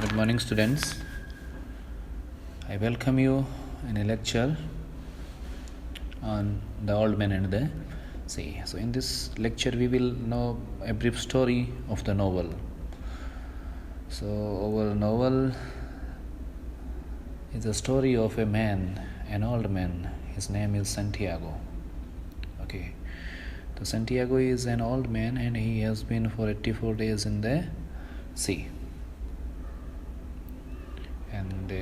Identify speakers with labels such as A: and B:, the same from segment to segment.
A: Good morning, students. I welcome you in a lecture on the old man and the sea. So, in this lecture, we will know a brief story of the novel. So, our novel is a story of a man, an old man. His name is Santiago. Okay. So, Santiago is an old man and he has been for 84 days in the sea. And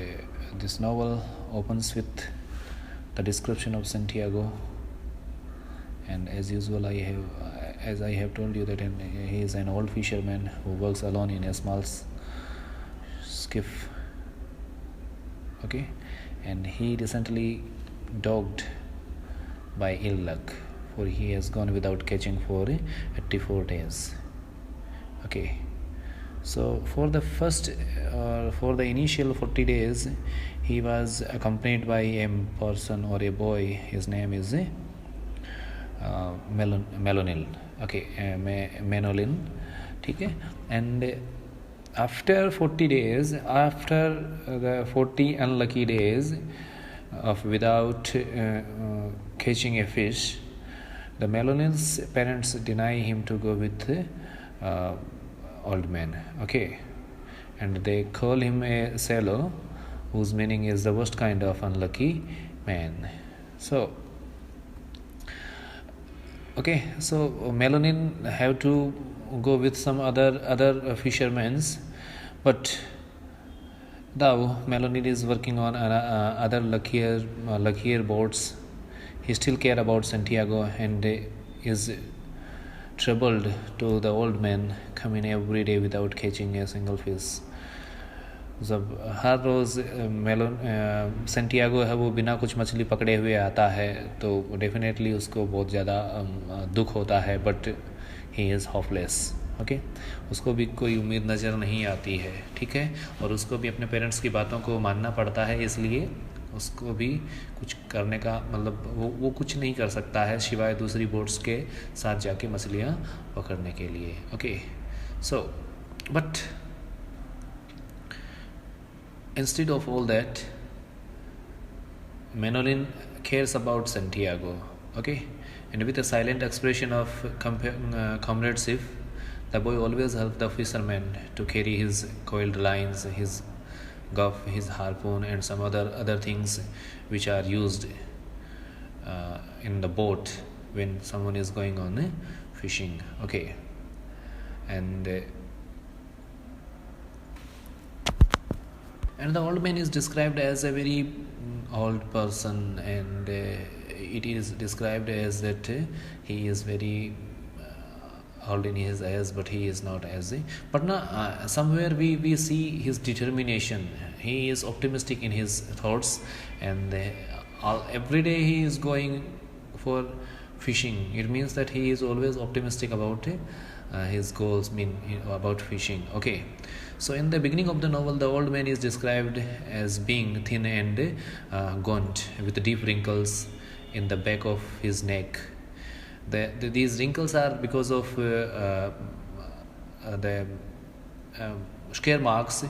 A: this novel opens with the description of Santiago, and as usual as I have told you that he is an old fisherman who works alone in a small skiff. Okay, and he recently dogged by ill luck, for he has gone without catching for 84 days. Okay, so for the initial 40 days, he was accompanied by a person or a boy. His name is Melonil. Okay, Menolin. Okay, and after 40 days, after the 40 unlucky days of without catching a fish, the Melonil's parents deny him to go with old man. Okay, and they call him a sailor, whose meaning is the worst kind of unlucky man. So Melonin have to go with some other fishermen, but now Melonin is working on other luckier boats. He still care about Santiago and is troubled to the old man coming every day without catching a single fish. जब हर रोज़ Santiago है वो बिना कुछ मछली पकड़े हुए आता है तो डेफिनेटली उसको बहुत ज़्यादा दुख होता है, but he is hopeless. Okay, उसको भी कोई उम्मीद नज़र नहीं आती है. ठीक है, और उसको भी अपने पेरेंट्स की बातों को मानना पड़ता है, इसलिए उसको भी कुछ करने का मतलब वो कुछ नहीं कर सकता है सिवाय दूसरी बोट्स के साथ जाके मछलियाँ पकड़ने के लिए. Okay, so but instead of all that, Menolin cares about Santiago. Okay, and with a silent expression of comradeship, the boy always helps the fisherman to carry his coiled lines, his guff, his harpoon, and some other things which are used in the boat when someone is going on fishing. Okay, and the old man is described as a very old person, and it is described as that he is very old in his eyes, but he is not as but now somewhere we see his determination. He is optimistic in his thoughts, and every day he is going for fishing. It means that he is always optimistic about his goals, about fishing. Okay, so in the beginning of the novel, the old man is described as being thin and gaunt, with deep wrinkles in the back of his neck. These wrinkles are because of the scare marks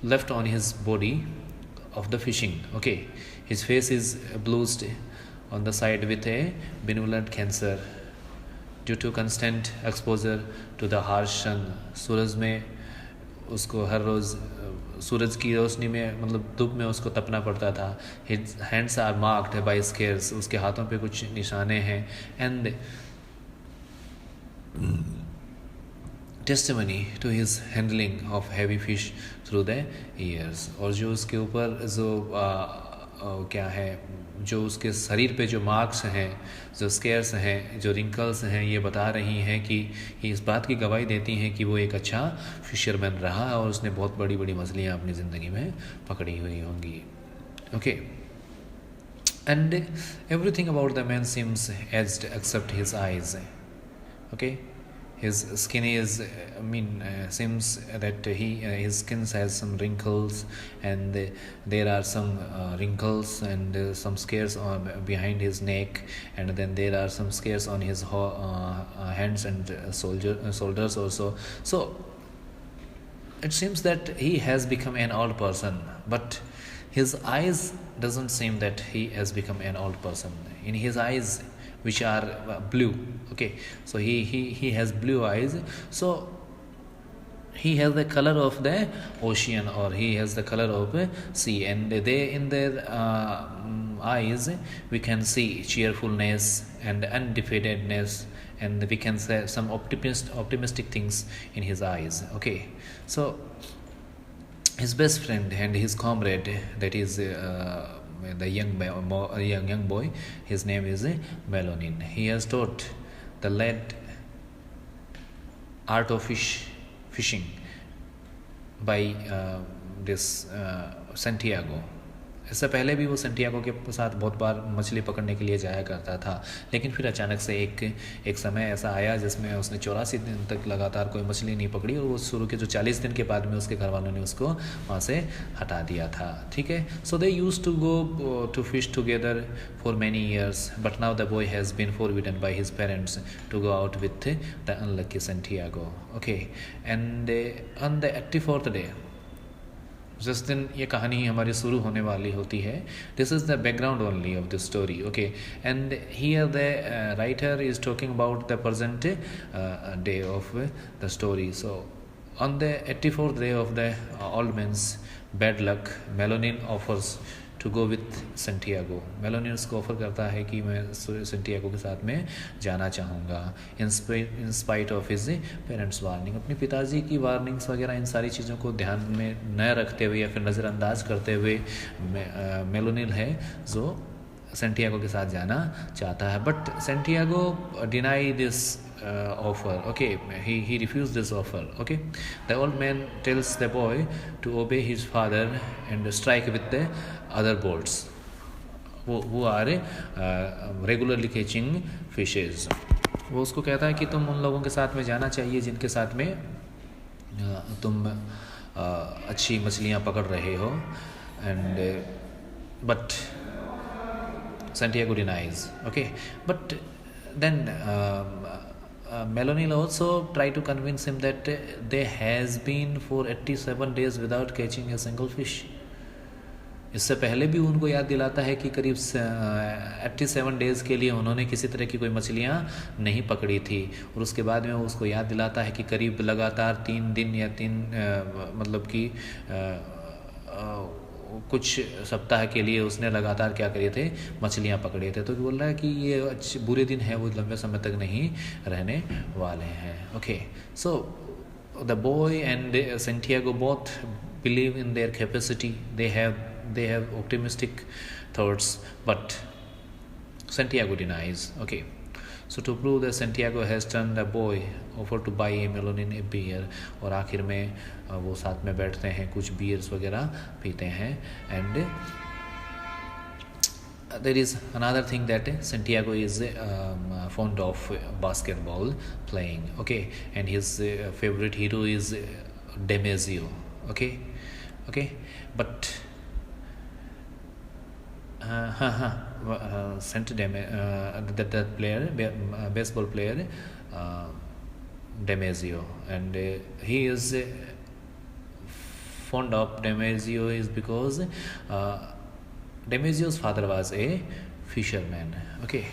A: left on his body of the fishing. Okay, his face is bruised on the side with a benevolent cancer due to constant exposure to the harsh sun. सूरज में उसको हर रोज़ सूरज की रोशनी में मतलब धूप में उसको तपना पड़ता था. His hands are marked by scars. उसके हाथों पे कुछ निशाने हैं. And testimony to his handling of heavy fish through the years. और जो उसके ऊपर जो क्या है, जो उसके शरीर पे जो मार्क्स हैं, जो स्केयर्स हैं, जो रिंकल्स हैं, ये बता रही हैं कि इस बात की गवाही देती हैं कि वो एक अच्छा फिशरमैन रहा और उसने बहुत बड़ी बड़ी मछलियाँ अपनी ज़िंदगी में पकड़ी हुई होंगी. Okay, and everything about the man seems aged except his eyes. Okay, his skin is seems that his skin has some wrinkles, and there are some wrinkles and some scars behind his neck, and then there are some scars on his hands and shoulders also. So it seems that he has become an old person, but his eyes doesn't seem that he has become an old person. In his eyes, which are blue, okay, so he has blue eyes, so he has the color of the ocean, or he has the color of sea, and they in their eyes we can see cheerfulness and undefeatedness, and we can say some optimistic things in his eyes. Okay, so his best friend and his comrade, that is the young boy, his name is Melonin. He has taught the lad art of fishing by this Santiago. इससे पहले भी वो Santiago के साथ बहुत बार मछली पकड़ने के लिए जाया करता था, लेकिन फिर अचानक से एक समय ऐसा आया जिसमें उसने 84 दिन तक लगातार कोई मछली नहीं पकड़ी, और वो शुरू के जो 40 दिन के बाद में उसके घर वालों ने उसको वहाँ से हटा दिया था. ठीक है, so they used to go to fish together for many years, but now the boy has been forbidden by his parents to go out with the unlucky Santiago. Okay, and on the 84th day, जिस दिन ये कहानी हमारी शुरू होने वाली होती है, this is the background only of the story. Okay, and here the writer is talking about the present day of the story. So on the 84th day of the old man's bad luck, Manolin offers to go with Santiago. Manolin उसको offer करता है कि मैं Santiago के साथ में जाना चाहूँगा, in spite of his parents warning. अपने पिताजी की वार्निंग्स वगैरह इन सारी चीज़ों को ध्यान में न रखते हुए या फिर नज़रअंदाज करते हुए मेलोनिन है जो सेंटियागो के साथ जाना चाहता है. But Santiago deny this offer. Okay, he refused this offer. Okay, the old man tells the boy to obey his father and strike with the other boats who are regularly catching fishes. वो उसको कहता है कि तुम उन लोगों के साथ में जाना चाहिए जिनके साथ में तुम अच्छी मछलियाँ पकड़ रहे हो. And but Santiago denies. Okay, but then Melonil also tried to convince him that they has been for 87 days without catching a single fish. इससे पहले भी उनको याद दिलाता है कि करीब 87 डेज़ के लिए उन्होंने किसी तरह की कोई मछलियाँ नहीं पकड़ी थी, और उसके बाद में वो उसको याद दिलाता है कि करीब लगातार 3 दिन या 3 मतलब कि कुछ सप्ताह के लिए उसने लगातार क्या करे थे, मछलियाँ पकड़े थे. तो बोल रहा है कि ये अच्छे बुरे दिन है, वो लंबे समय तक नहीं रहने वाले हैं. Okay, so the boy and Santiago both believe in their capacity, they have optimistic thoughts, but Santiago denies. Okay, so to prove that Santiago has turned the boy offer to buy a Melonin a beer, और आखिर में वो साथ में बैठते हैं, कुछ bears वगैरह पीते हैं. And there is another thing that Santiago is fond of basketball playing. Okay, and his favorite hero is Demezio. Okay, but that player, baseball player, Demezio, and he is fond of Demezio is because Demezio's father was a fisherman. Okay,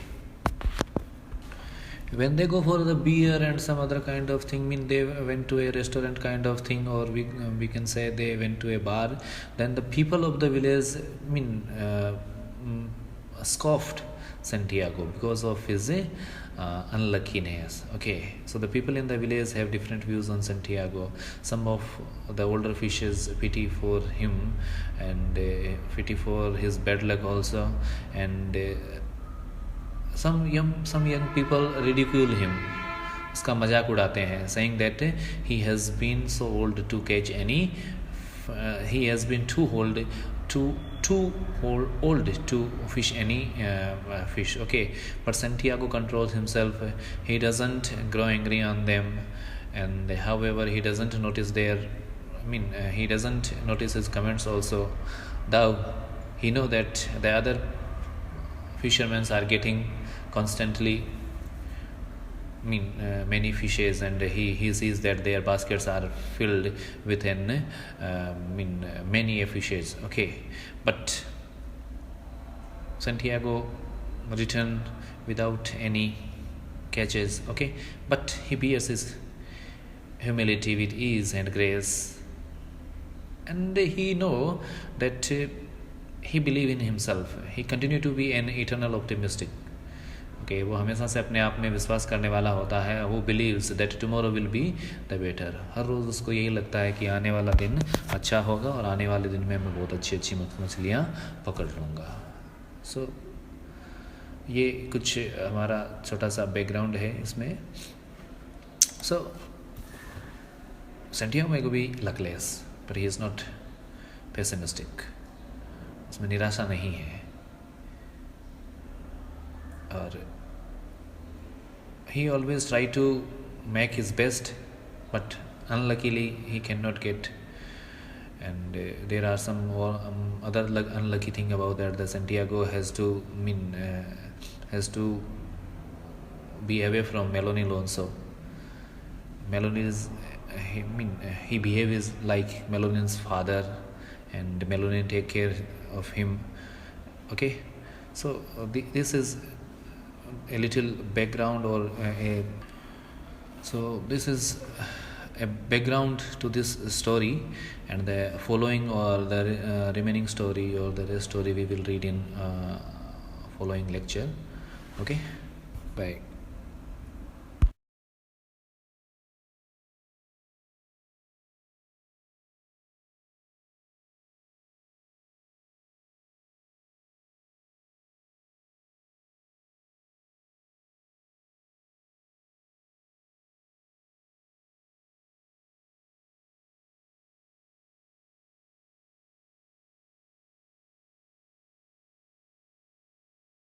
A: when they go for the beer and some other kind of thing, mean they went to a restaurant kind of thing, or we can say they went to a bar, then the people of the village scoffed Santiago because of his unluckiness. Okay, so the people in the village have different views on Santiago. Some of the older fishes pity for him and pity for his bad luck also, and some young people ridicule him, उसका मजाक उड़ाते हैं, saying that he has been so old to catch any he has been too old to fish any fish. Okay, but Santiago controls himself. He doesn't grow angry on them, and however he doesn't notice he doesn't notice his comments also, though he know that the other fishermen are getting constantly many fishes, and he sees that their baskets are filled with many fishes. Okay, but Santiago returned without any catches. Okay, but he bears his humility with ease and grace, and he know that he believe in himself. He continue to be an eternal optimistic. Okay, वो हमेशा से अपने आप में विश्वास करने वाला होता है. वो believes that tomorrow will be the better. हर रोज़ उसको यही लगता है कि आने वाला दिन अच्छा होगा और आने वाले दिन में मैं बहुत अच्छी अच्छी मछलियाँ पकड़ लूँगा. So ये कुछ हमारा छोटा सा बैकग्राउंड है इसमें. So Santiago may be luckless, but he is not pessimistic. उसमें निराशा नहीं है. और he always try to make his best, but unluckily he cannot get. And there are some other unlucky thing about that. The Santiago has to be away from Melanie Alonso. Melanie is he behaves like Melanie's father, and Melanie take care of him. Okay, so this is a little background, or so this is a background to this story, and the following or the remaining story or the rest story we will read in following lecture. Okay, bye.